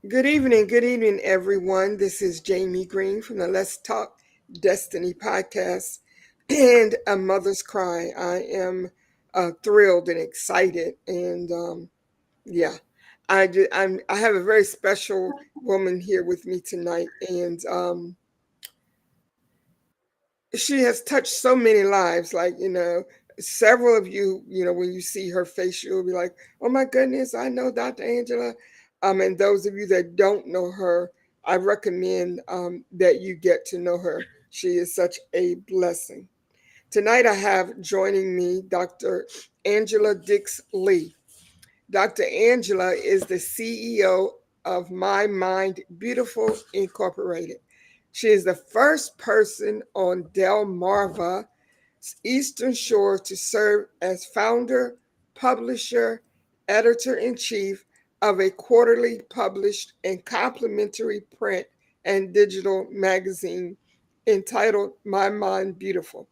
Good evening, everyone. This is Jamie Green from the Let's Talk Destiny podcast and A Mother's Cry. I am thrilled and excited, and yeah, I have a very special woman here with me tonight, and she has touched so many lives. Several of you, when you see her face, you'll be like, "Oh my goodness, I know Dr. Angela." And those of you that don't know her, I recommend that you get to know her. She is such a blessing. Tonight, I have joining me Dr. Angela Dix Lee. Dr. Angela is the CEO of My Mind Beautiful Incorporated. She is the first person on Delmarva's Eastern Shore to serve as founder, publisher, editor in chief of a quarterly published and complimentary print and digital magazine entitled My Mind Beautiful.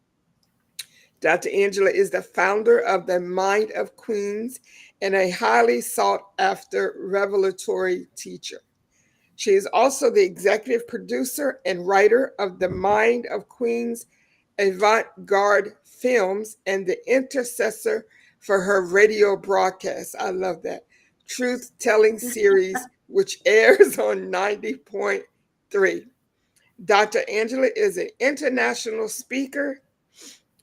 Dr. Angela is the founder of the Mind of Queens and a highly sought after revelatory teacher. She is also the executive producer and writer of The Mind of Queens avant garde films and the intercessor for her radio broadcast. I love that. Truth Telling series, which airs on 90.3. Dr. Angela is an international speaker,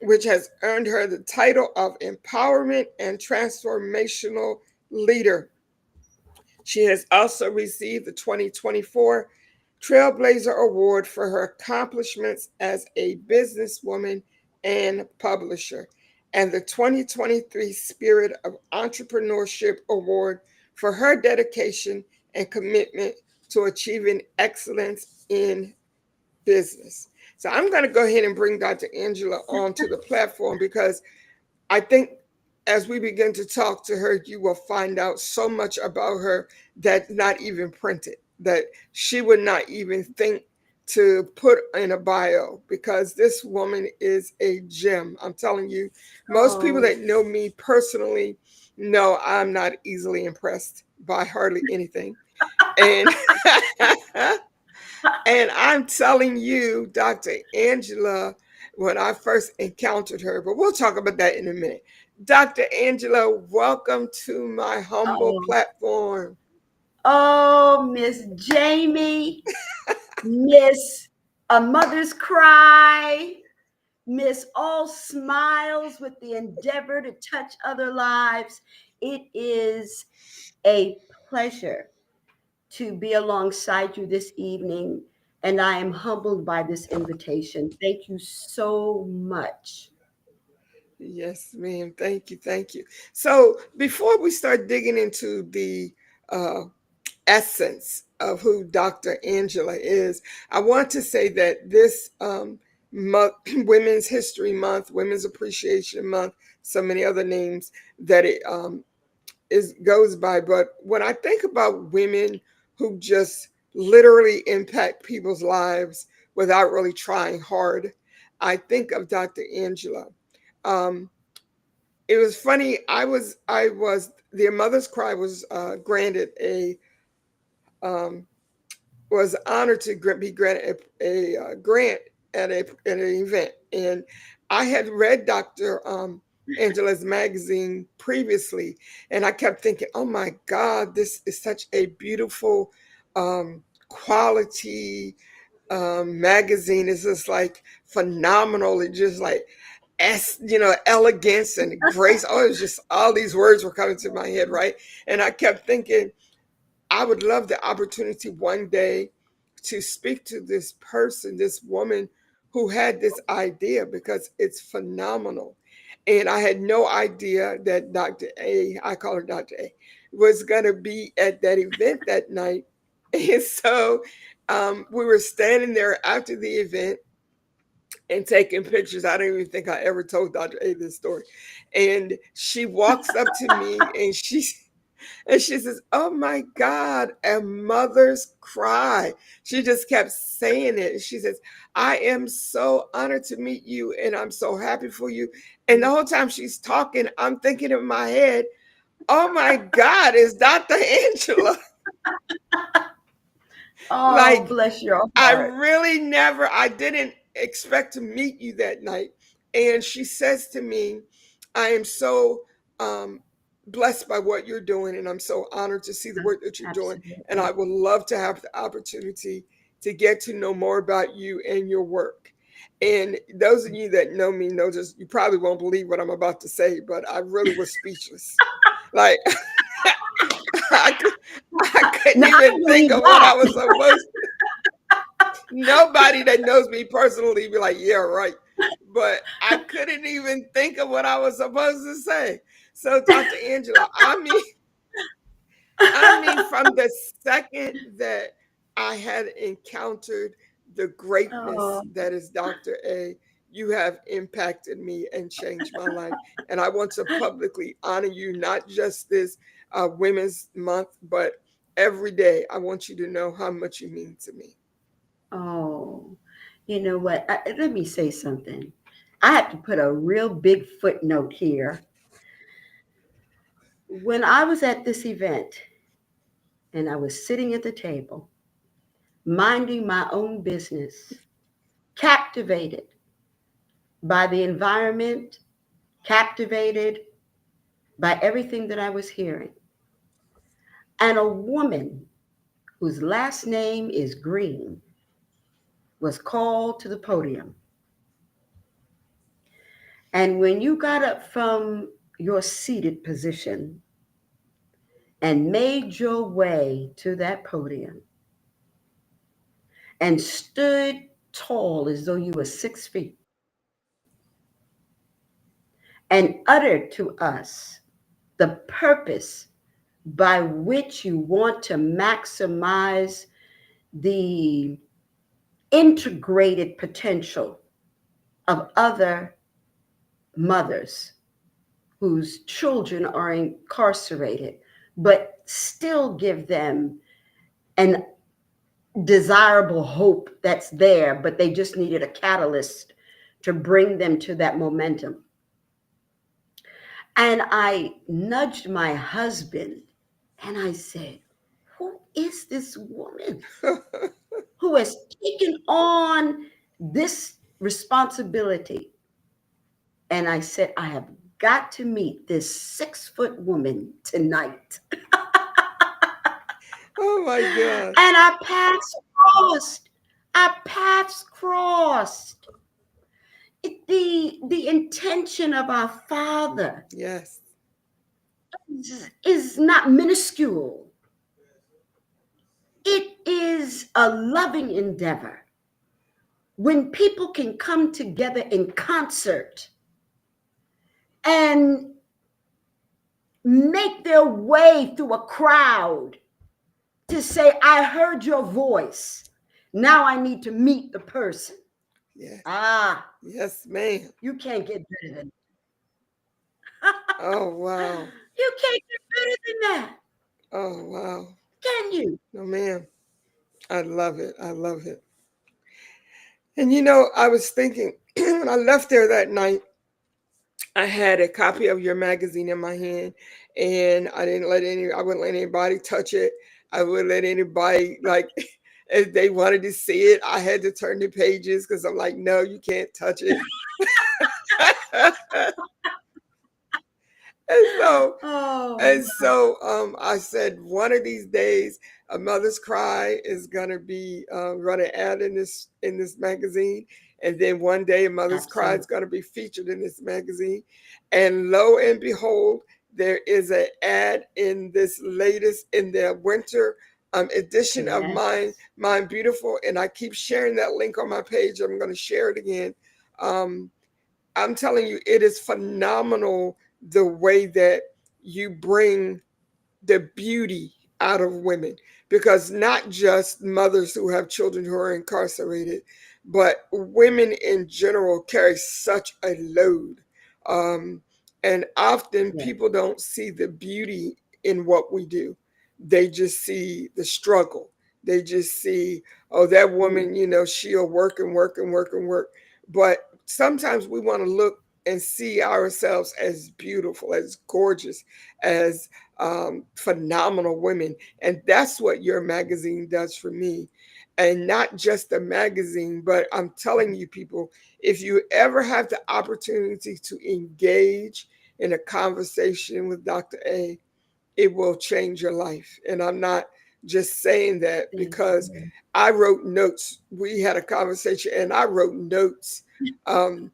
which has earned her the title of Empowerment and Transformational Leader. She has also received the 2024 Trailblazer Award for her accomplishments as a businesswoman and publisher, and the 2023 Spirit of Entrepreneurship Award for her dedication and commitment to achieving excellence in business. So I'm going to go ahead and bring Dr. Angela onto the platform because I think as we begin to talk to her, you will find out so much about her that's not even printed, that she would not even think to put in a bio because this woman is a gem. I'm telling you, most people Oh, that know me personally know I'm not easily impressed by hardly anything. And And I'm telling you, Dr. Angela, when I first encountered her, but we'll talk about that in a minute. Dr. Angela, welcome to my humble oh, platform. oh, Miss Jamie, Miss A Mother's Cry, Miss All Smiles with the endeavor to touch other lives. It is a pleasure to be alongside you this evening, and I am humbled by this invitation. Thank you so much. Yes, ma'am. Thank you. Thank you. So, before we start digging into the uh, essence of who Dr. Angela is, I want to say that this month, Women's History Month, Women's Appreciation Month, so many other names that it is goes by. But when I think about women who just literally impact people's lives without really trying hard, I think of Dr. Angela. Um, it was funny. I was the Mother's Cry was granted a um, was honored to be granted a grant at an event, and I had read Dr. Angela's magazine previously, and I kept thinking, "Oh my God, this is such a beautiful quality magazine. It's just like phenomenal. It just like elegance and grace. Oh, it was just all these words were coming to my head, right? And I kept thinking, I would love the opportunity one day to speak to this person, this woman who had this idea because it's phenomenal. And I had no idea that Dr. A, I call her Dr. A, was going to be at that event that night. And so we were standing there after the event and taking pictures. I don't even think I ever told Dr. A this story. And she walks up to me and she says, "Oh my God, a mother's cry." She just kept saying it. She says, "I am so honored to meet you and I'm so happy for you." And the whole time she's talking, I'm thinking in my head, "Oh my God, it's Dr. Angela." Oh, Like, bless your I heart. really never, I didn't expect to meet you that night. And she says to me, I am so um, blessed by what you're doing, and I'm so honored to see the work that you're doing. And I Absolutely. would love to have the opportunity to get to know more about you and your work. And those of you that know me know just, you probably won't believe what I'm about to say, but I really was speechless. Like, I, could, I couldn't No, I even think believe of what I that. was supposed. Nobody that knows me personally be like, yeah, right. But I couldn't even think of what I was supposed to say. So, Dr. Angela, from the second that I had encountered the Oh, greatness that is Dr. A, you have impacted me and changed my life. And I want to publicly honor you, not just this Women's Month, but every day. I want you to know how much you mean to me. oh, you know what? Let me say something. I have to put a real big footnote here. When I was at this event and I was sitting at the table, minding my own business, captivated by the environment, captivated by everything that I was hearing, and a woman whose last name is Green was called to the podium. And when you got up from your seated position and made your way to that podium and stood tall as though you were 6 feet and uttered to us the purpose by which you want to maximize the integrated potential of other mothers whose children are incarcerated, but still give them an desirable hope that's there, but they just needed a catalyst to bring them to that momentum. And I nudged my husband and I said, who is this woman who has taken on this responsibility? And I said, I have got to meet this 6 foot woman tonight. Oh my God. And our paths crossed. Our paths crossed. The intention of our Father Yes. is not minuscule. It is a loving endeavor. When people can come together in concert and make their way through a crowd to say, I heard your voice. Now I need to meet the person. Yes. Ah, Yes, ma'am. you can't get better than Oh wow. you can't get better than that. Oh wow. Can you? No, ma'am. I love it. I love it. And I was thinking when I left there that night, I had a copy of your magazine in my hand, and I wouldn't let anybody touch it. I wouldn't let anybody, like, if they wanted to see it, I had to turn the pages because I'm like, no, you can't touch it. and so Oh, and so I said, one of these days, A Mother's Cry is gonna be running ad in this magazine, and then one day, A Mother's Cry is absolutely. gonna be featured in this magazine, and lo and behold, there is an ad in this latest in the winter edition of Yes. Mine Beautiful, and I keep sharing that link on my page. I'm gonna share it again. Um, I'm telling you, it is phenomenal the way that you bring the beauty out of women, because not just mothers who have children who are incarcerated, but women in general carry such a load. Um, and often Yes. people don't see the beauty in what we do, they just see the struggle. They just see, oh, that Mm, woman, she'll work and work and work and work. But sometimes we want to look and see ourselves as beautiful, as gorgeous, as phenomenal women. And that's what your magazine does for me. And not just a magazine, but I'm telling you, people, if you ever have the opportunity to engage in a conversation with Dr. A, it will change your life. And I'm not just saying that Thank because you. I wrote notes. We had a conversation and I wrote notes of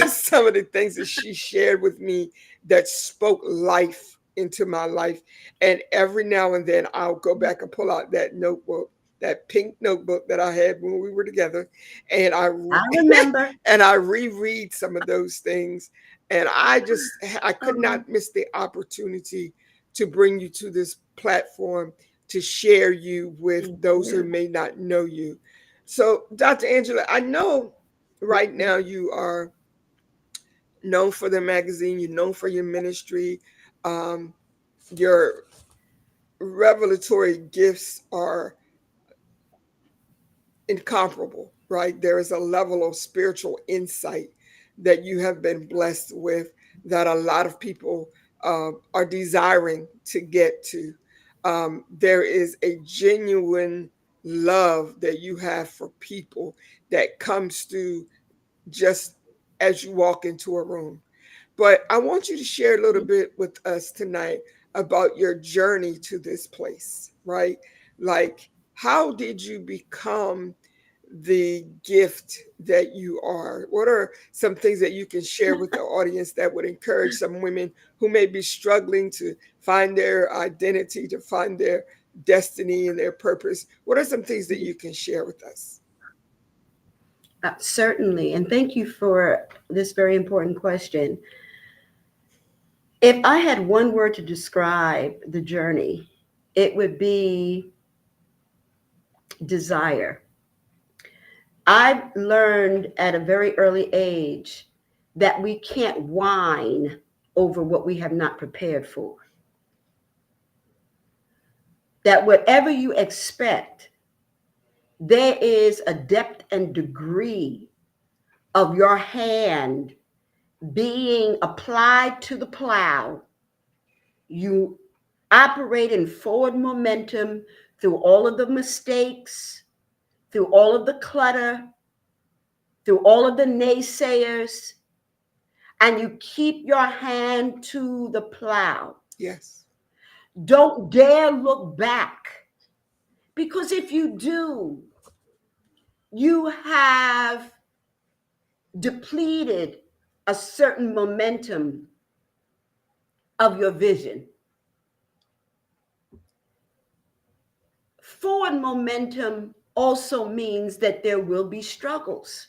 some of the things that she shared with me that spoke life into my life. And every now and then I'll go back and pull out that notebook, that pink notebook that I had when we were together, and I remember. and I reread some of those things. And I could Oh, not miss the opportunity to bring you to this platform to share you with thank those who you. may not know you. So, Dr. Angela, I know right Mhm. now you are known for the magazine, you're known for your ministry. Um, your revelatory gifts are incomparable, right? There is a level of spiritual insight that you have been blessed with that a lot of people are desiring to get to. There is a genuine love that you have for people that comes through just as you walk into a room. But I want you to share a little bit with us tonight about your journey to this place, right? Like, how did you become the gift that you are? What are some things that you can share with the audience that would encourage some women who may be struggling to find their identity, to find their destiny and their purpose? What are some things that you can share with us? Certainly. And thank you for this very important question. If I had one word to describe the journey, it would be desire. I've learned at a very early age that we can't whine over what we have not prepared for. That whatever you expect, there is a depth and degree of your hand being applied to the plow. You operate in forward momentum through all of the mistakes, through all of the clutter, through all of the naysayers, and you keep your hand to the plow. Yes. Don't dare look back, because if you do, you have depleted a certain momentum of your vision. Forward momentum also means that there will be struggles.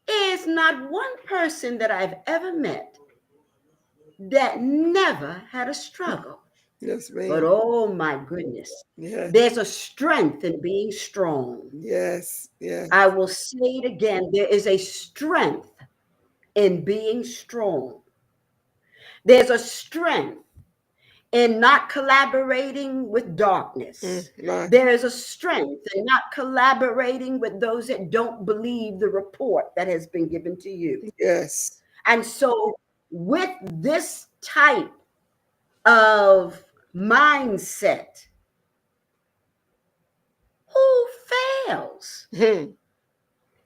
There's not one person that I've ever met that never had a struggle. Yes, But ma'am. oh my goodness, Yes. there's a strength in being strong. Yes. Yes. I will say it again, there is a strength in being strong. There's a strength in not collaborating with darkness. My. There is a strength in not collaborating with those that don't believe the report that has been given to you. Yes. And so, with this type of mindset, who fails? Hmm.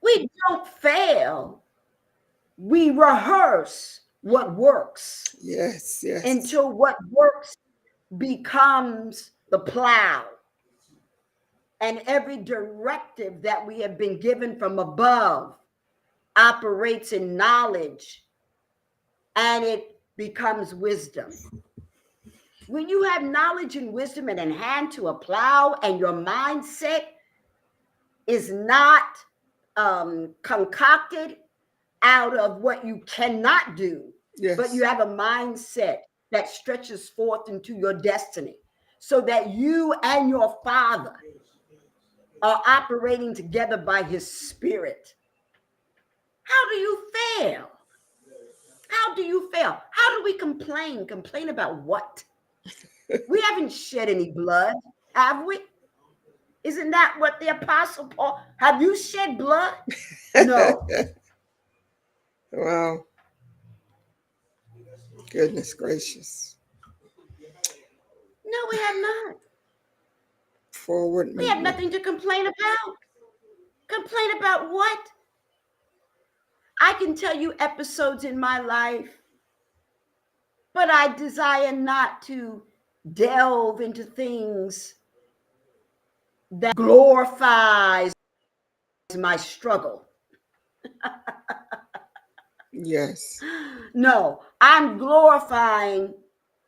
We don't fail. We rehearse what works Yes. Yes. until what works becomes the plow. And every directive that we have been given from above operates in knowledge and it becomes wisdom. When you have knowledge and wisdom and in hand to a plow, and your mindset is not concocted out of what you cannot do, but you Yes. have a mindset that stretches forth into your destiny so that you and your Father are operating together by His Spirit. How do you fail? How do you fail? How do we complain? Complain about what? We haven't shed any blood, have we? Isn't that what the Apostle Paul? Have you shed blood? No. Wow. Goodness gracious. No, we have not. Forward We have movement. nothing to complain about. Complain about what? I can tell you episodes in my life, but I desire not to delve into things that glorifies my struggle. Yes. No, I'm glorifying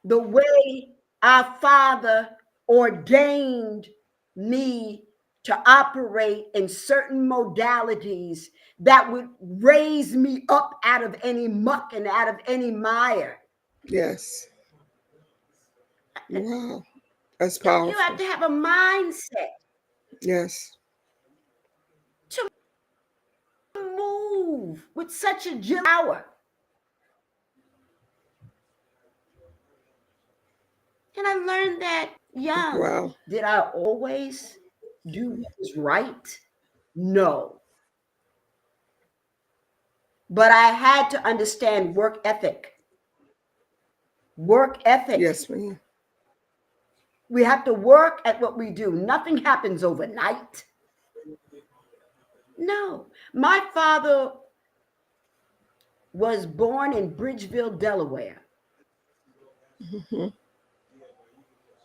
the way our Father ordained me to operate in certain modalities that would raise me up out of any muck and out of any mire. Yes. Wow. That's You have powerful. to have a mindset Yes. to move with such a power. And I learned that young. Wow. Did I always do what was right? No. But I had to understand work ethic. Work ethic. Yes, ma'am. We have to work at what we do. Nothing happens overnight. No. My father was born in Bridgeville, Delaware. Mm-hmm.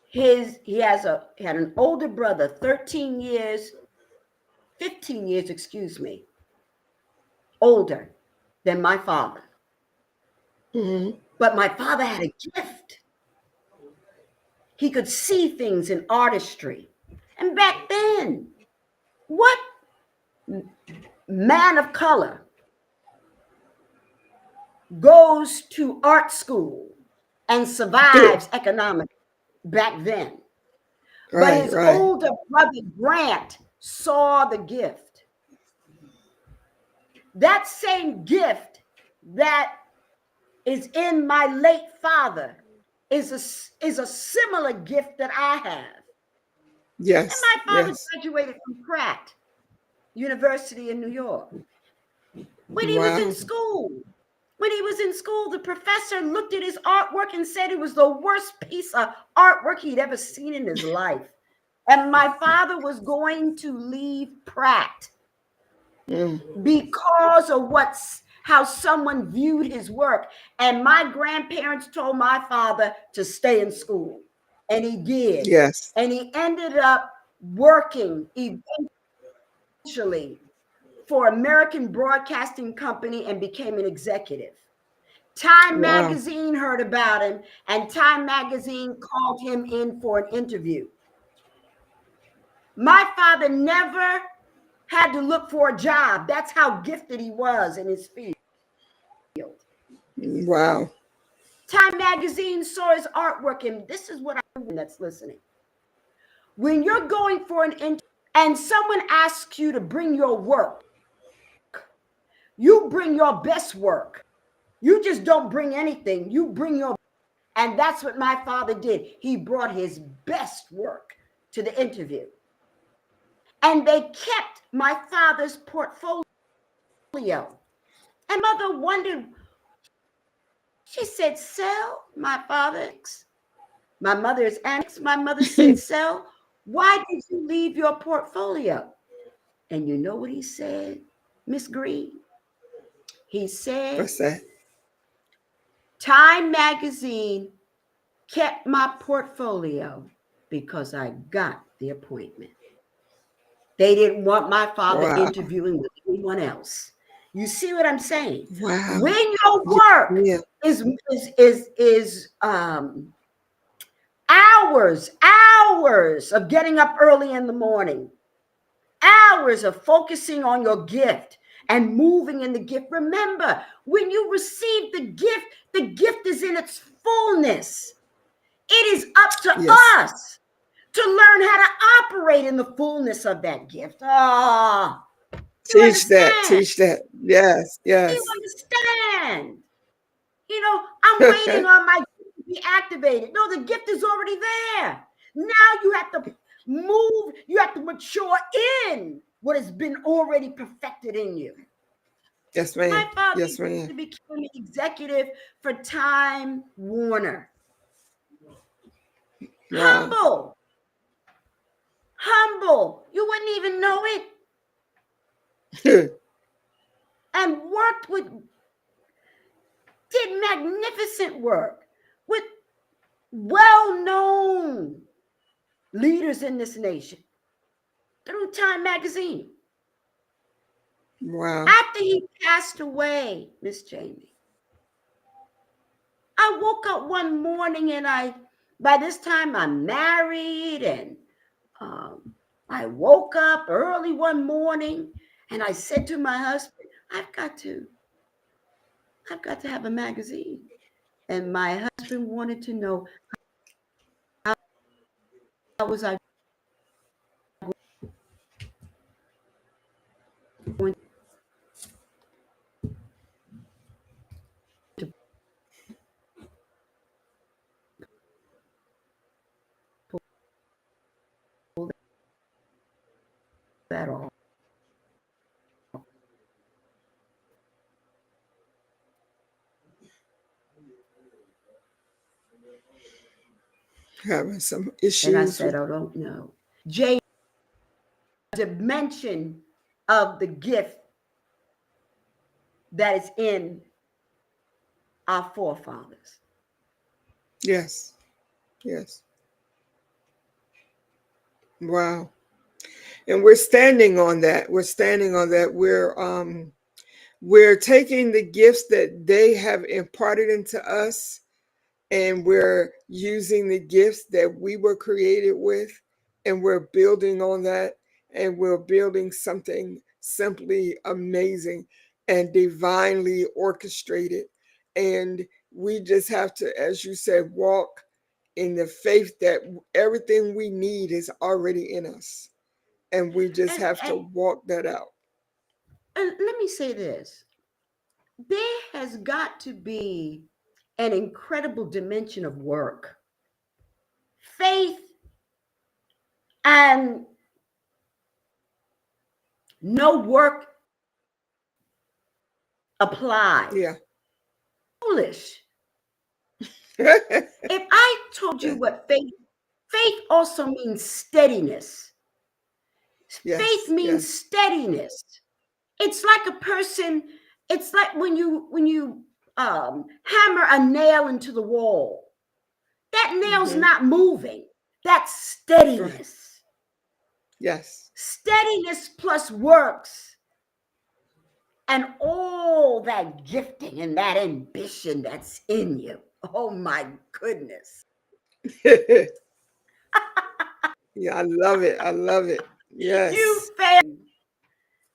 He had an older brother, 15 years, excuse me, older than my father. Mm-hmm. But my father had a gift. He could see things in artistry. And back then, what man of color goes to art school and survives economically back then? But Right, his right. older brother, Grant, saw the gift. That same gift that is in my late father is a similar gift that I have. And Yes, my father yes. graduated from Pratt University in New York. When he was in Wow. school, the professor looked at his artwork and said it was the worst piece of artwork he'd ever seen in his life. And my father was going to leave Pratt Mm. because of how someone viewed his work. And my grandparents told my father to stay in school. And he did. Yes. And he ended up working eventually for American Broadcasting Company and became an executive. Time Wow. Magazine heard about him, and Time Magazine called him in for an interview. My father never had to look for a job. That's how gifted he was in his field. Wow. Time Magazine saw his artwork, and this is what I'm that's listening. When you're going for an interview and someone asks you to bring your work, you bring your best work. You just don't bring anything. You bring your, and that's what my father did. He brought his best work to the interview. And they kept my father's portfolio. And mother wondered, she said, "Sell, my father's." My mother's annex. My mother said, "Sell, why did you leave your portfolio?" And you know what he said, Miss Green? He said, What's that? Time Magazine kept my portfolio because I got the appointment. They didn't want my father Wow. interviewing with anyone else. You see what I'm saying? Wow. When your Yeah. work Yeah. is hours of getting up early in the morning, hours of focusing on your gift and moving in the gift. Remember, when you receive the gift is in its fullness. It is up to Yes. us to learn how to operate in the fullness of that gift. Ah, you Teach that. understand? Teach that. Yes. You Yes. understand? I'm waiting on my gift to be activated. No, the gift is already there. Now you have to move, you have to mature in what has been already perfected in you. Yes, My ma'am. father Yes, ma'am. became an executive for Time Warner. Wow. Humble, humble. You wouldn't even know it. And worked with, did magnificent work with well known leaders in this nation through Time Magazine. Wow. After he passed away, Miss Jamie, I woke up one morning and by this time I'm married and um, I woke up early one morning and I said to my husband, I've got to, I've got to have a magazine. And my husband wanted to know how was I going to pull that off. Having some And I issues said, with. I don't know. Jay, dimension of the gift that is in our forefathers. Yes. Yes. Wow. And we're standing on that. We're standing on that. We're taking the gifts that they have imparted into us, and we're using the gifts that we were created with, and we're building on that, and we're building something simply amazing and divinely orchestrated. And we just have to, as you said, walk in the faith that everything we need is already in us, and we just And, have to and, walk that out. and let me say this, there has got to be an incredible dimension of work, faith, and no work applied. Yeah. Foolish. If I told you what faith also means steadiness. Faith Yes, means yes. steadiness. It's like a person, it's like when you hammer a nail into the wall. That nail's Hmm. not moving. That's Right. steadiness. Yes. Steadiness plus works and all that gifting and that ambition that's in you. Oh my goodness. Yeah, I love it. I love it. You Yes, fail.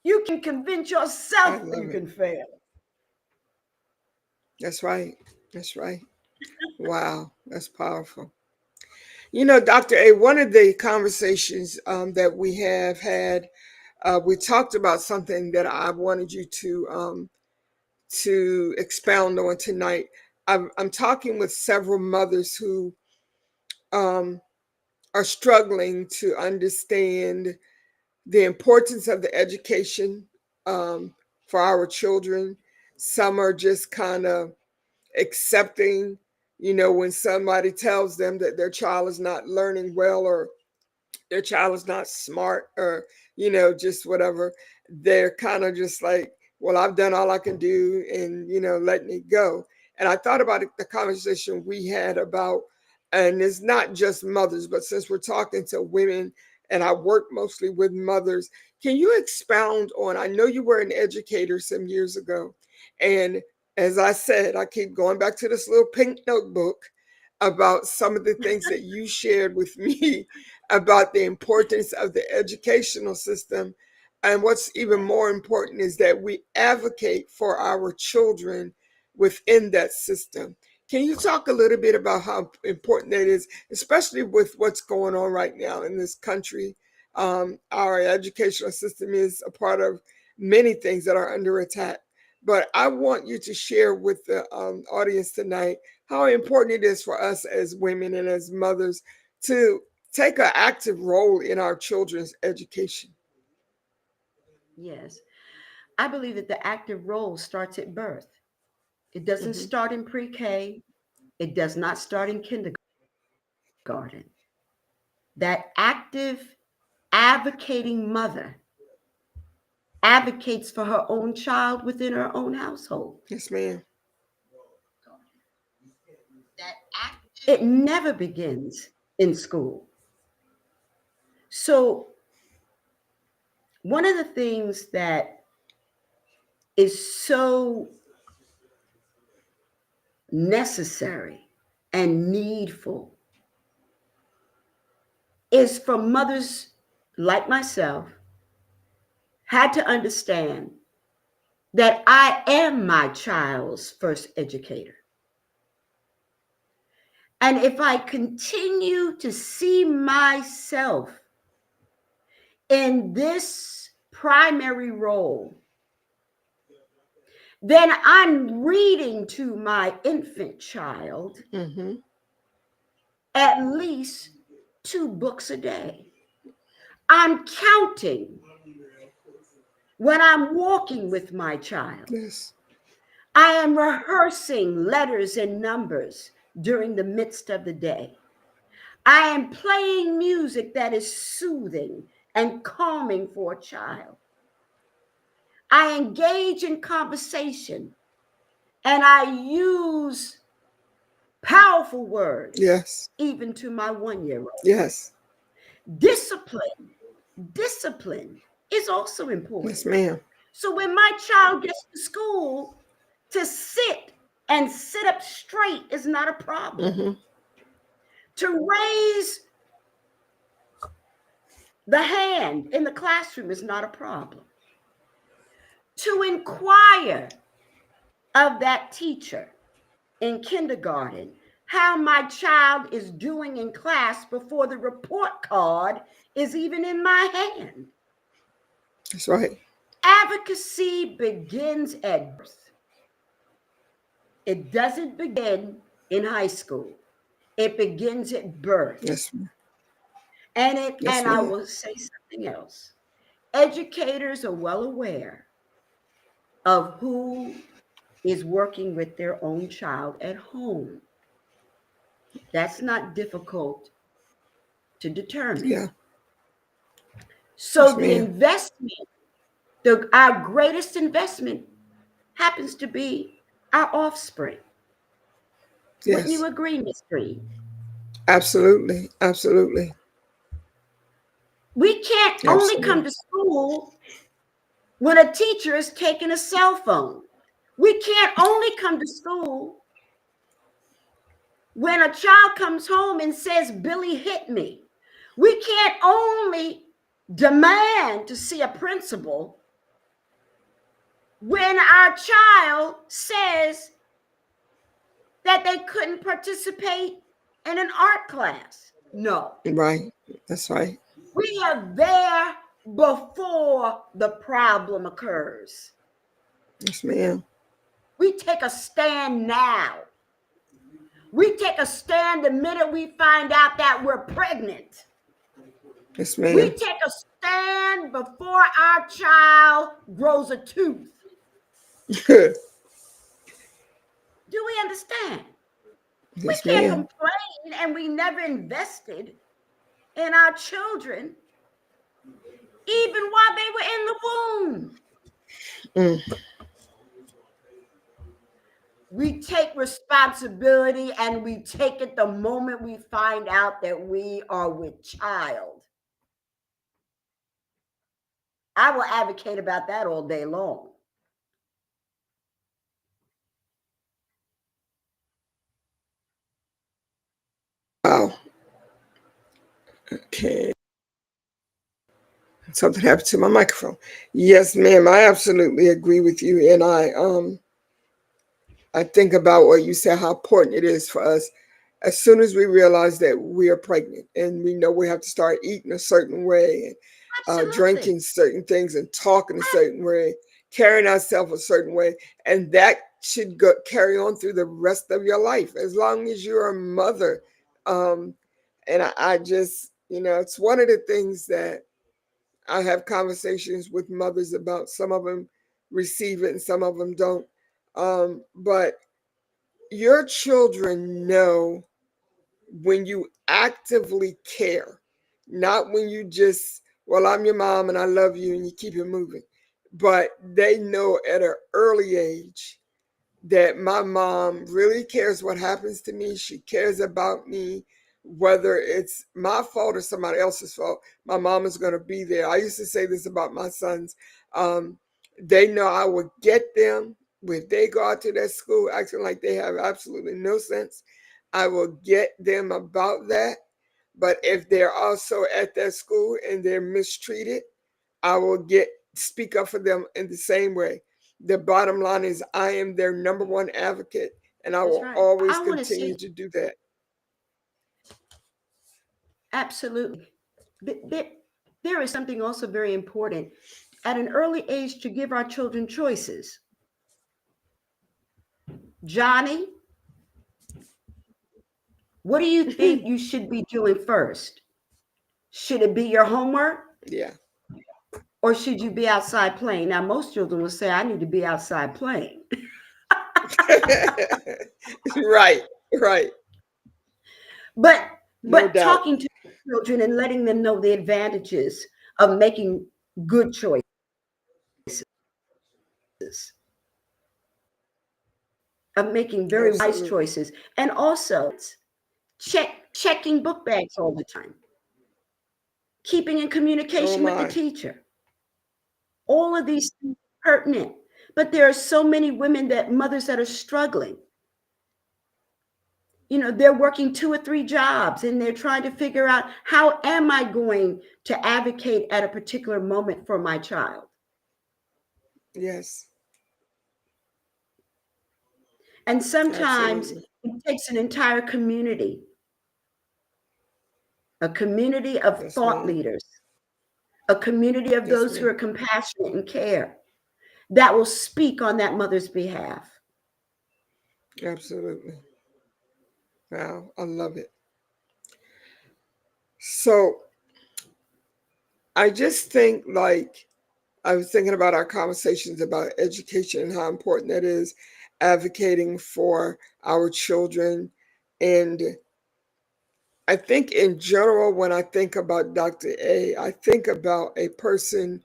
You can convince I yourself you love it. can fail. That's right. That's right. Wow, that's powerful. You know, Dr. A, one of the conversations that we have had, we talked about something that I wanted you to expound on tonight. I'm talking with several mothers who um, are struggling to understand the importance of the education um, for our children. Some are just kind of accepting, when somebody tells them that their child is not learning well, or their child is not smart, or just whatever. They're kind of just like, well, I've done all I can do, and letting it go. And I thought about the conversation we had about, and it's not just mothers, but since we're talking to women and I work mostly with mothers, can you expound on, I know you were an educator some years ago, and as I said, I keep going back to this little pink notebook about some of the things that you shared with me about the importance of the educational system. And what's even more important is that we advocate for our children within that system. Can you talk a little bit about how important that is, especially with what's going on right now in this country? Our educational system is a part of many things that are under attack. But I want you to share with the audience tonight how important it is for us as women and as mothers to take an active role in our children's education. Yes. I believe that the active role starts at birth. It doesn't Hmm. start in pre K, it does not start in kindergarten. that active advocating mother advocates for her own child within her own household. Yes, ma'am. It never begins in school. So, one of the things that is so necessary and needful is for mothers like myself had to understand that I am my child's first educator. And if I continue to see myself in this primary role, then I'm reading to my infant child at least 2 books a day. I'm counting when I'm walking with my child. Yes. I am rehearsing letters and numbers during the midst of the day. I am playing music that is soothing and calming for a child. I engage in conversation and I use powerful words, Yes. even to my 1-year-old. Yes. Discipline is also important. Yes, ma'am. So when my child gets to school, to sit up straight is not a problem. To raise the hand in the classroom is not a problem. To inquire of that teacher in kindergarten how my child is doing in class before the report card is even in my hand. That's right. Advocacy begins at birth. It doesn't begin in high school. It begins at birth. Yes. And Yes, I ma'am. will say something else. Educators are well aware of who is working with their own child at home. That's not difficult to determine. Yeah. So Yes, the ma'am. investment, our greatest investment happens to be our offspring. Wouldn't Yes. you agree, Miss Green? Absolutely. Absolutely. We can't only come Absolutely. to school when a teacher is taking a cell phone. We can't only come to school when a child comes home and says, Billy hit me. We can't only demand to see a principal when our child says that they couldn't participate in an art class. No. Right. That's right. We are there before the problem occurs. Yes, ma'am. We take a stand now. We take a stand the minute we find out that we're pregnant. Yes, We ma'am. take a stand before our child grows a tooth. Do we understand? We Yes, can't ma'am. complain and we never invested in our children even while they were in the womb. We take responsibility and we take it the moment we find out that we are with child. I will advocate about that all day long. Wow. Okay. Something happened to my microphone. Yes, ma'am. I absolutely agree with you, and I think about what you said, how important it is for us as soon as we realize that we are pregnant and we know we have to start eating a certain way and Absolutely. drinking certain things and talking a certain way, carrying ourselves a certain way. And that should carry on through the rest of your life as long as you're a mother. And I just, it's one of the things that I have conversations with mothers about. Some of them receive it and some of them don't. But your children know when you actively care. not when you just, well, I'm your mom and I love you and you keep it moving. But they know at an early age that my mom really cares what happens to me. She cares about me, whether it's my fault or somebody else's fault. My mom is going to be there. I used to say this about my sons. Um, they know I will get them when they go out to their school acting like they have absolutely no sense. I will get them about that. But if they're also at their school and they're mistreated, I will get speak up for them in the same way. The bottom line is I am their number one advocate and I That's will right. always I want to say continue to do that. absolutely. There is something also very important at an early age to give our children choices. Johnny, what do you think you should be doing first? Should it be your homework Yeah. or should you be outside playing? Now, most children will say, I need to be outside playing. Right, right. But No but doubt. talking to children and letting them know the advantages of making good choices, of making very wise Absolutely. choices, and also checking book bags all the time, keeping in Oh communication with the my. teacher. All of these things are pertinent. But there are so many women that mothers that are struggling. They're working 2 or 3 jobs and they're trying to figure out how am I going to advocate at a particular moment for my child. Yes. And sometimes Absolutely. it takes an entire community, a community of Yes, thought ma'am. leaders, a community of Yes, those who ma'am. are compassionate and care that will speak on that mother's behalf. Absolutely. Wow. I love it. So I just think like I was thinking about our conversations about education and how important that is, advocating for our children. And I think in general, when I think about Dr. A, I think about a person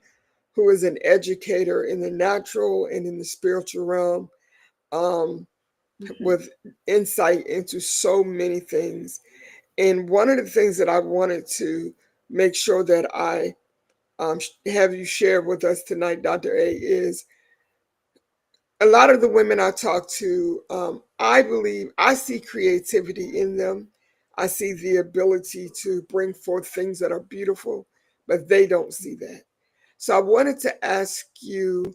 who is an educator in the natural and in the spiritual realm, um, Mhm. with insight into so many things. And one of the things that I wanted to make sure that I have you share with us tonight, Dr. A, is a lot of the women I talk to, I believe I see creativity in them. I see the ability to bring forth things that are beautiful, but they don't see that. So I wanted to ask you,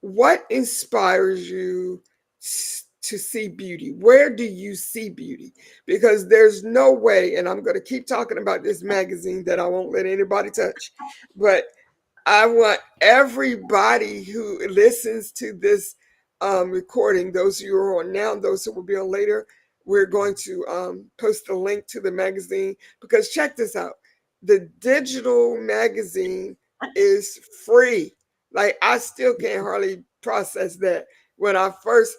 what inspires you to see beauty? Where do you see beauty? Because there's no way, and I'm going to keep talking about this magazine that I won't let anybody touch, but I want everybody who listens to this recording, those who are on now, those who will be on later, we're going to post a link to the magazine because check this out. The digital magazine is free. Like, I still can't hardly process that. When I first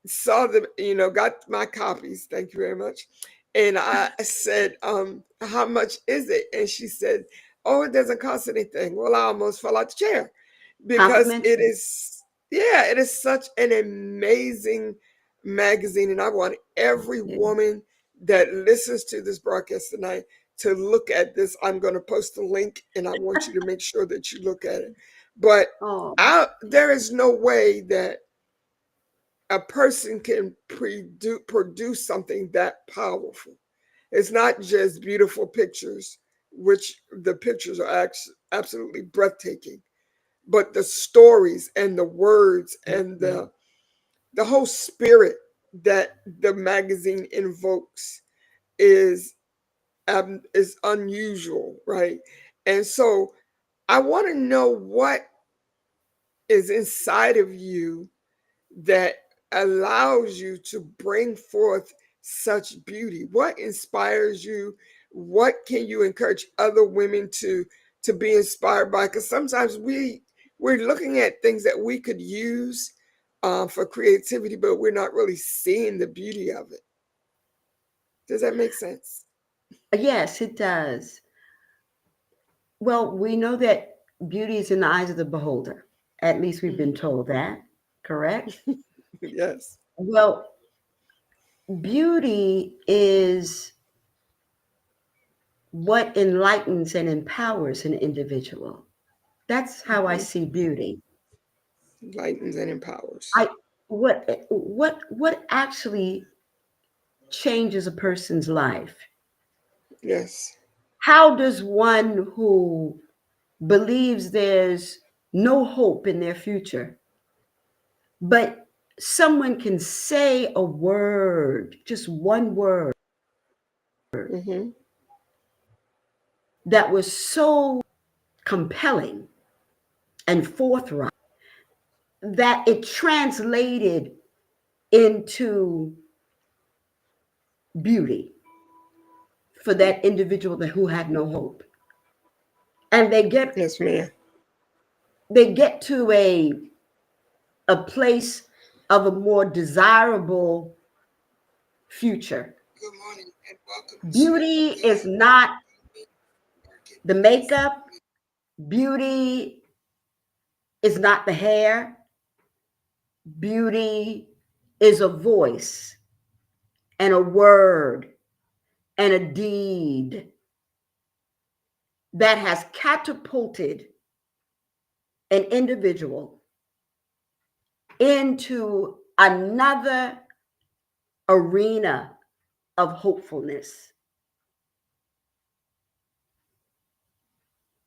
saw the, got my copies, thank you very much. And I said, how much is it? And she said, oh, it doesn't cost anything. Well, I almost fell out the chair because it Complimentary. is, yeah, it is such an amazing magazine. And I want every Yeah. woman that listens to this broadcast tonight to look at this. I'm going to post a link and I want you to make sure that you look at it. But Oh, there is no way that a person can produce something that powerful. It's not just beautiful pictures, which the pictures are absolutely breathtaking, but the stories and the words and the whole spirit that the magazine invokes is is unusual, right? And so I want to know what is inside of you that allows you to bring forth such beauty? What inspires you? What can you encourage other women to be inspired by? Because sometimes we're looking at things that we could use for creativity, but we're not really seeing the beauty of it. Does that make sense? yes, it does. Well, we know that beauty is in the eyes of the beholder. At least we've been Mhm. told that, correct? Yes. Well, beauty is what enlightens and empowers an individual. That's how I Mhm. see beauty. Lightens and empowers. I what actually changes a person's life? Yes. How does one who believes there's no hope in their future, but someone can say a word, just one word, Hmm. that was so compelling and forthright that it translated into beauty for that individual that who had no hope, and Yes, ma'am. they get to a place of a more desirable future. Good morning and welcome to Beauty is Beyond not the Marketplace. makeup, beauty is not the hair, beauty is a voice and a word and a deed that has catapulted an individual into another arena of hopefulness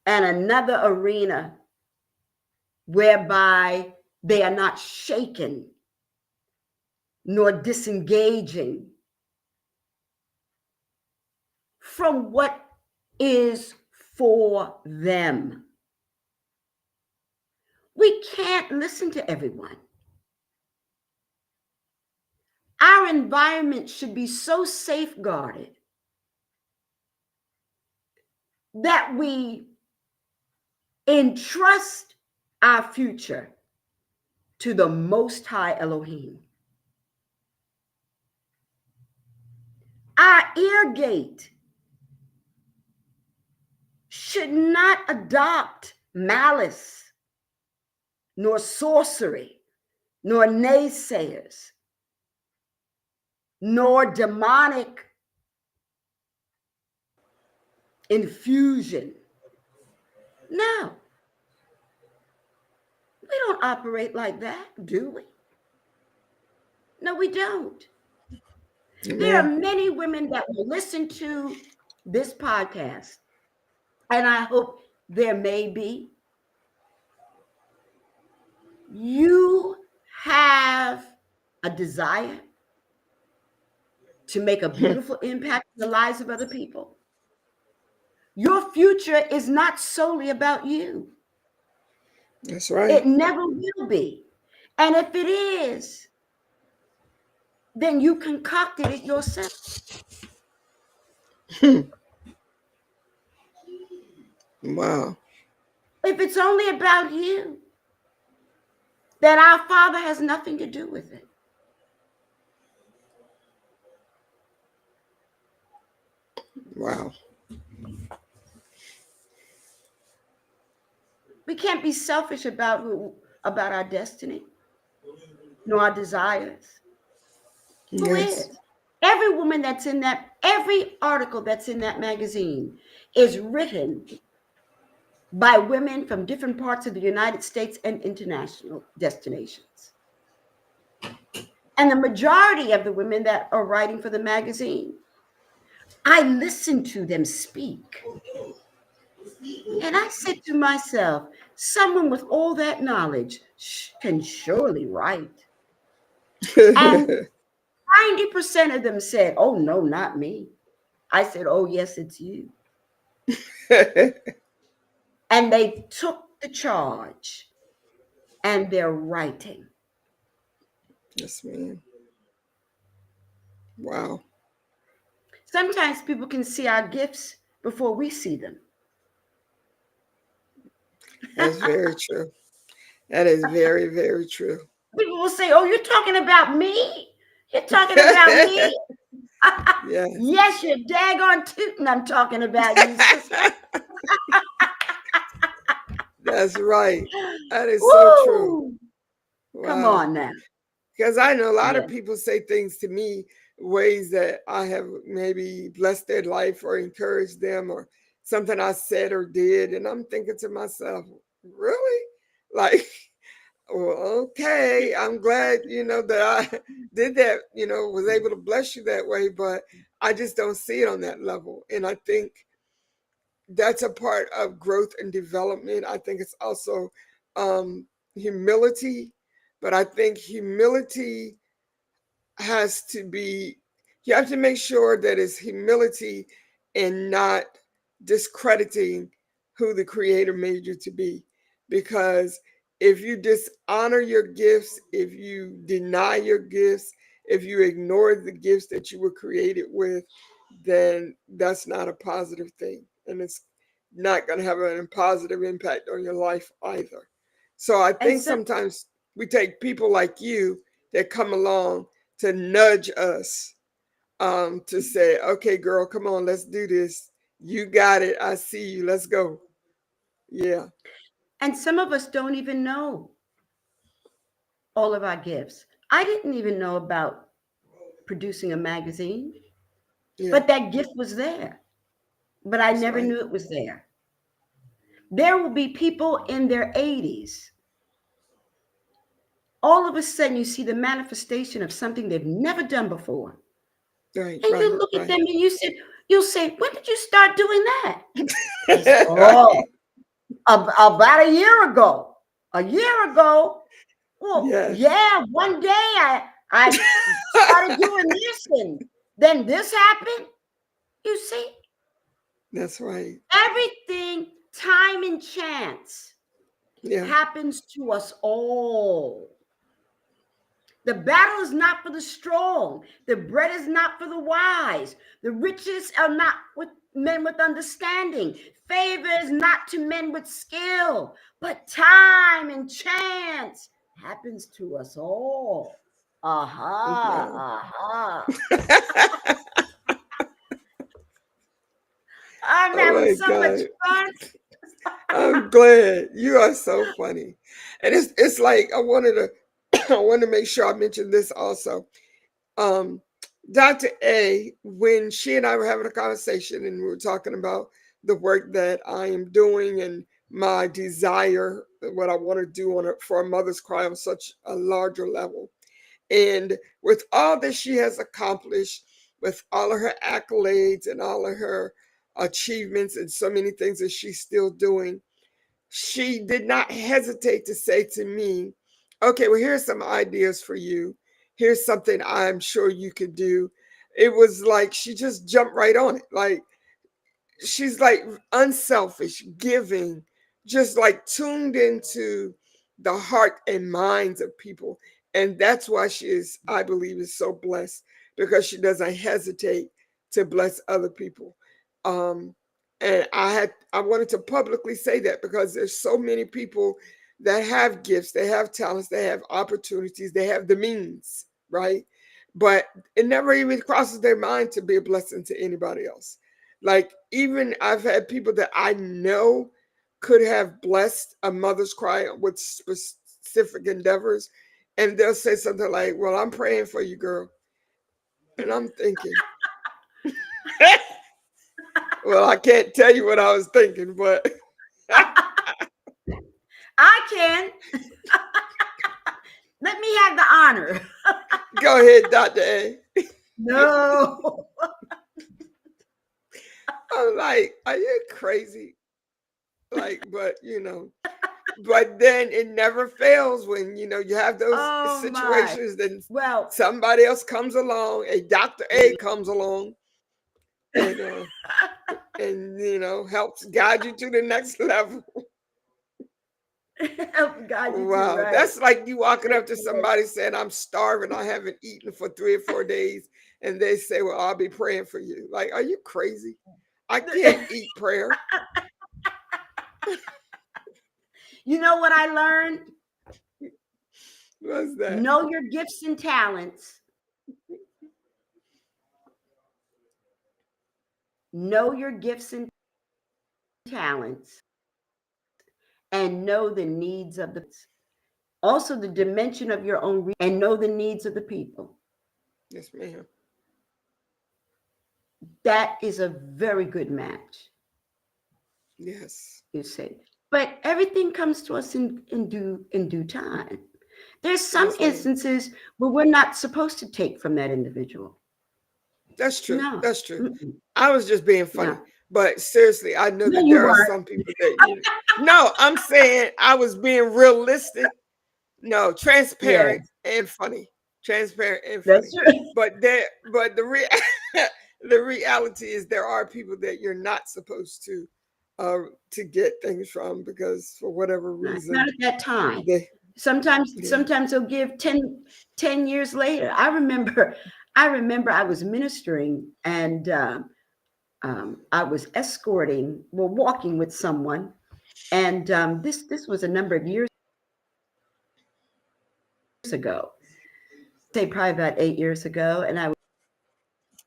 and another arena whereby they are not shaken nor disengaging from what is for them. We can't listen to everyone. Our environment should be so safeguarded that we entrust our future to the Most High Elohim. Our ear gate should not adopt malice, nor sorcery, nor naysayers, nor demonic infusion. No, we don't operate like that, do we? No, we don't. There are Amen. many women that will listen to this podcast, and I hope there may be. You have a desire to make a beautiful impact in the lives of other people. Your future is not solely about you. That's right. It never will be. And if it is, then you concocted it yourself. Wow. If it's only about you, then our Father has nothing to do with it. Wow. We can't be selfish about our destiny, nor our desires. Who Yes. is? Every woman that's in that, every article that's in that magazine is written by women from different parts of the United States and international destinations. And the majority of the women that are writing for the magazine, I listen to them speak. And I said to myself, someone with all that knowledge can surely write. And 90% of them said, oh, no, not me. I said, oh, yes, it's you. And they took the charge and they're writing. Yes, ma'am. Wow. Sometimes people can see our gifts before we see them. That's very true. That is very, very true. People will say, oh, you're talking about me? You're talking about me? Yes. Yes, you're daggone tootin'. I'm talking about you, sister. That's right. That is so true. Woo! Come Wow. on now. Because I know a lot of Yeah. people say things to me, ways that I have maybe blessed their life or encouraged them, or something I said or did. And I'm thinking to myself, really? Like, well, okay, I'm glad, that I did that, was able to bless you that way, but I just don't see it on that level. And I think that's a part of growth and development. I think it's also um, humility, but I think humility has to be, you have to make sure that it's humility and not discrediting who the creator made you to be. Because if you dishonor your gifts, if you deny your gifts, if you ignore the gifts that you were created with, then that's not a positive thing. And it's not going to have a positive impact on your life either. So I And think so, sometimes we take people like you that come along to nudge us, to say, okay, girl, come on, let's do this. You got it. I see you. Let's go. Yeah. and some of us don't even know all of our gifts. I didn't even know about producing a magazine, Yeah. but that gift was there. But I That's never right. knew it was there. There will be people in their 80s. All of a sudden, you see the manifestation of something they've never done before. Right. And Right. you look at Right. them and you'll say, when did you start doing that? They say, oh, Right. about a year ago. A year ago. Well, Yes. yeah, one day I started doing this and then this happened. You see, That's right. everything, time and chance Yeah. happens to us all. The battle is not for the strong. The bread is not for the wise. The riches are not with men with understanding. Favor is not to men with skill. But time and chance happens to us all. Aha, Wow. aha. I'm Oh having my so much God. fun. I'm glad. You are so funny. And it's like I wanted to I wanted to make sure I mentioned this also. Um Dr. A, when she and I were having a conversation and we were talking about the work that I am doing and my desire, what I want to do for a mother's cry on such a larger level. And with all that she has accomplished, with all of her accolades and all of her achievements and so many things that she's still doing, she did not hesitate to say to me, okay, well, here's some ideas for you. Here's something I'm sure you could do. It was like she just jumped right on it. Like, she's like unselfish, giving, just like tuned into the heart and minds of people. And that's why she is, I believe, is so blessed, because she doesn't hesitate to bless other people. Um, and I wanted to publicly say that because there's so many people that have gifts, they have talents, they have opportunities, they have the means, right? But it never even crosses their mind to be a blessing to anybody else. Like, even I've had people that I know could have blessed a mother's cry with specific endeavors, and they'll say something like, "Well, I'm praying for you, girl," and I'm thinking, "Well, I can't tell you what I was thinking, but I can. Let me have the honor. go ahead, Doctor A." No. I'm like, "Are you crazy?" Like, but but then it never fails when you have those Oh my. situations. Then Well, somebody else comes along, a Dr. A comes along, and helps guide you to the next level. help guide you to Wow, right. that's like you walking Thank up to you, Lord. somebody saying, "I'm starving, I haven't eaten for 3 or 4 days," and they say, "Well, I'll be praying for you." Like, are you crazy? I can't eat prayer. You know what I learned? What's that? Know your gifts and talents. Know your gifts and talents and know the needs of the, also the dimension of your own, and know the needs of the people. Yes, ma'am. That is a very good match, Yes. you see. But everything comes to us in due time. There's some Yes, ma'am. instances where we're not supposed to take from that individual. That's true. No, That's true. mm-mm, I was just being no, funny. But seriously, I know no, that you there are weren't. some people that no, I'm saying I was being realistic. No, transparent Yes, and funny. Transparent and that's funny. true. But the reality is there are people that you're not supposed uh to get things from because for whatever Not reason at that time. they Sometimes, yeah. sometimes they'll give 10 years later. I remember I was ministering, and I was escorting, well, walking with someone, and this was a number of years ago. Say probably about 8 years ago, and I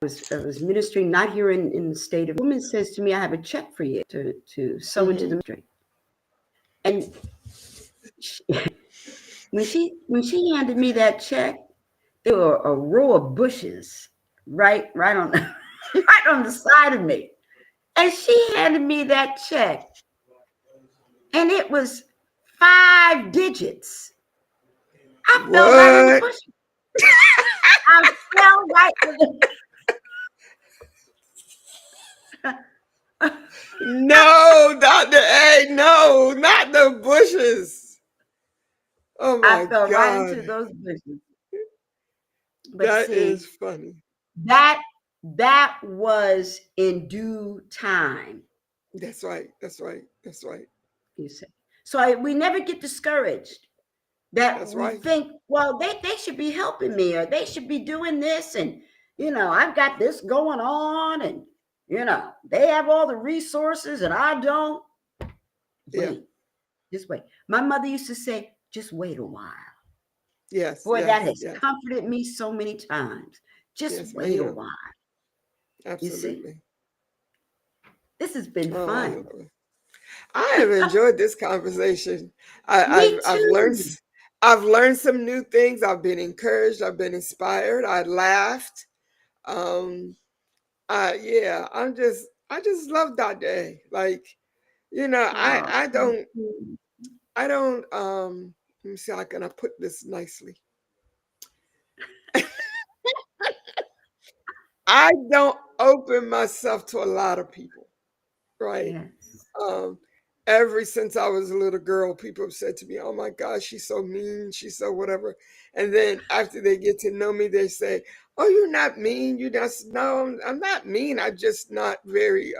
was ministering not here in the state of. A woman says to me, "I have a check for you to sow into Mm-hmm. the ministry," and she, when she handed me that check, there were a row of bushes right on right on the side of me, and she handed me that check, and it was 5 digits. I fell right in the What? bush. I fell right in the. No, Dr. A, no, not the bushes. Oh I my fell right into God. those bushes. But That is see, funny. that that was in due time. That's right. That's right. That's right. You see, so we never get discouraged. That That's we right. think, well, they should be helping me, or they should be doing this, and I've got this going on, and they have all the resources and I don't. Yeah. Wait, just wait. My mother used to say, just wait a while. Yes. Boy, that Yes. has Yes. comforted me so many times. Just Yes, wait a ma'am. while. You see, Absolutely. this has been Oh, I fun. love it. I have enjoyed this conversation. Me I've learned too. I've learned some new things. I've been encouraged. I've been inspired. I laughed. Um, yeah, I just love Dr. A. Like, Oh, thank I you. don't let me see how can I put this nicely. I don't open myself to a lot of people, right? Yes. Um, ever since I was a little girl, people have said to me, "Oh my gosh, she's so mean, she's so whatever." And then after they get to know me, they say, "Oh, you're not mean. You just no, I'm not mean. I'm just not very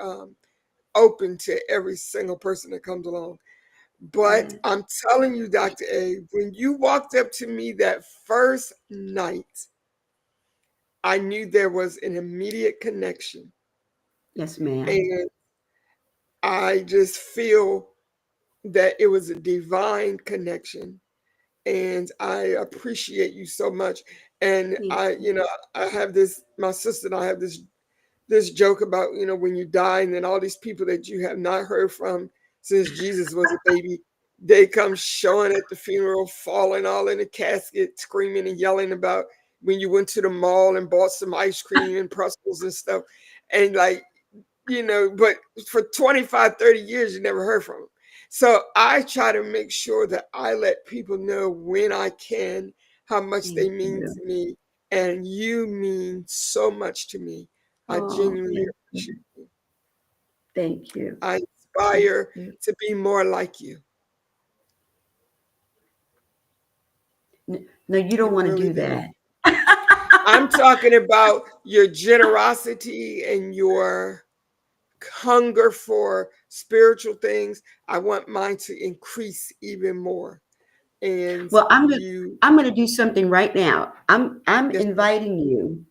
open to every single person that comes along." But Yes. I'm telling you, Dr. A, when you walked up to me that first night, I knew there was an immediate connection. Yes, ma'am. And I just feel that it was a divine connection. And I appreciate you so much. And Thank you. I have this, my sister and I have this joke about, when you die and then all these people that you have not heard from since Jesus was a baby, they come showing at the funeral, falling all in the casket, screaming and yelling about when you went to the mall and bought some ice cream and pretzels and stuff. And like, but for 25, 30 years, you never heard from them. So I try to make sure that I let people know when I can how much they Thank mean you. to me. And you mean so much to me. I Oh, genuinely thank you. appreciate you. Thank you. I Thank aspire you. to be more like you. No, you I don't want to really do do. that. I'm talking about your generosity and your hunger for spiritual things. I want mine to increase even more. And Well, you, I'm gonna do something right now. I'm yes, ma'am. inviting you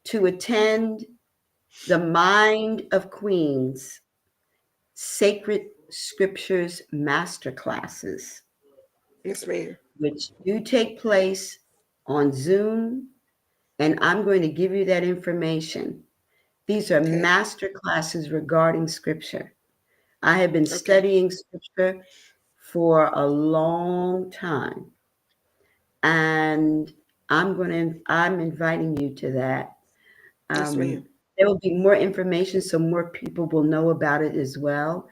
to attend the Mind of Queens Sacred Scriptures Master Classes, Yes, ma'am. which do take place on Zoom, and I'm going to give you that information. These are Okay. master classes regarding Scripture. I have been Okay. studying Scripture for a long time. And I'm inviting you to that. Yes, Um, ma'am. there will be more information so more people will know about it as well.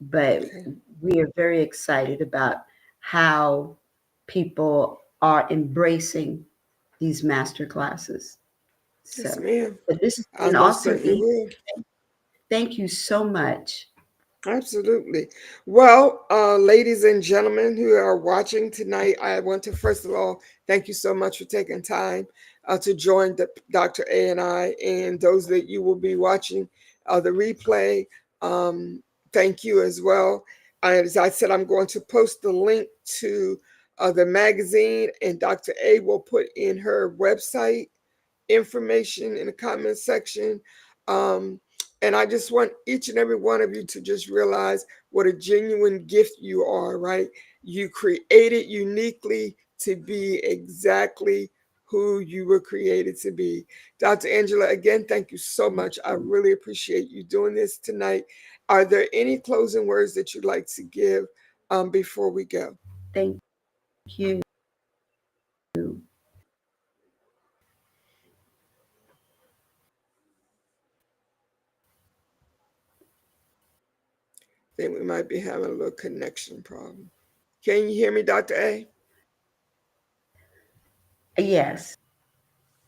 But Okay. we are very excited about how people are embracing these master classes. Yes, So, ma'am. but this has I been an most awesome certainly evening. will. Thank you so much. Absolutely. Well, ladies and gentlemen who are watching tonight, I want to first of all thank you so much for taking time to join Dr. A and I, and those that you will be watching the replay. Um, thank you as well. As I said, I'm going to post the link to the magazine, and Dr. A will put in her website information in the comment section. Um, and I just want each and every one of you to just realize what a genuine gift you are, right? You created uniquely to be exactly who you were created to be. Dr. Angela, again, thank you so much. I really appreciate you doing this tonight. Are there any closing words that you'd like to give before we go? Thank you. I think we might be having a little connection problem. Can you hear me, Dr. A? Yes,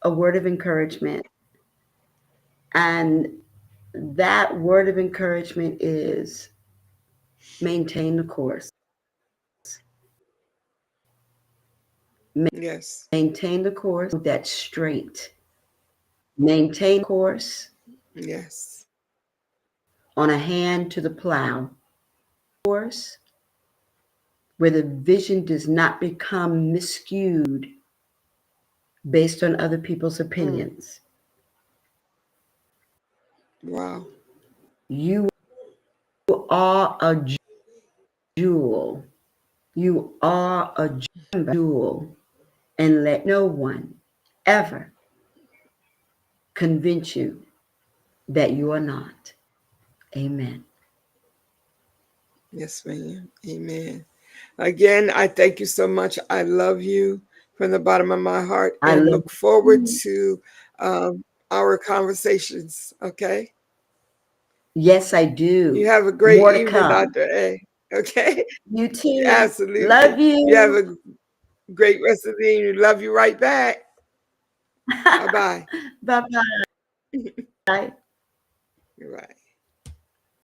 a word of encouragement. And that word of encouragement is maintain the course. Yes. Maintain the course that's straight. Maintain the course Yes. on a hand to the plow. Course where the vision does not become miscued based on other people's Mm. opinions. Wow. You are a jewel. You are a jewel. And let no one ever convince you that you are not. Amen. Yes, ma'am. Amen. Again, I thank you so much. I love you from the bottom of my heart I and love look forward you. to our conversations. Okay. Yes, I You do. have a great More to evening, come. Dr. A. Okay. You too. Absolutely. Love You have you. a great rest of the evening. Love you right back. Bye bye. Bye bye. Right.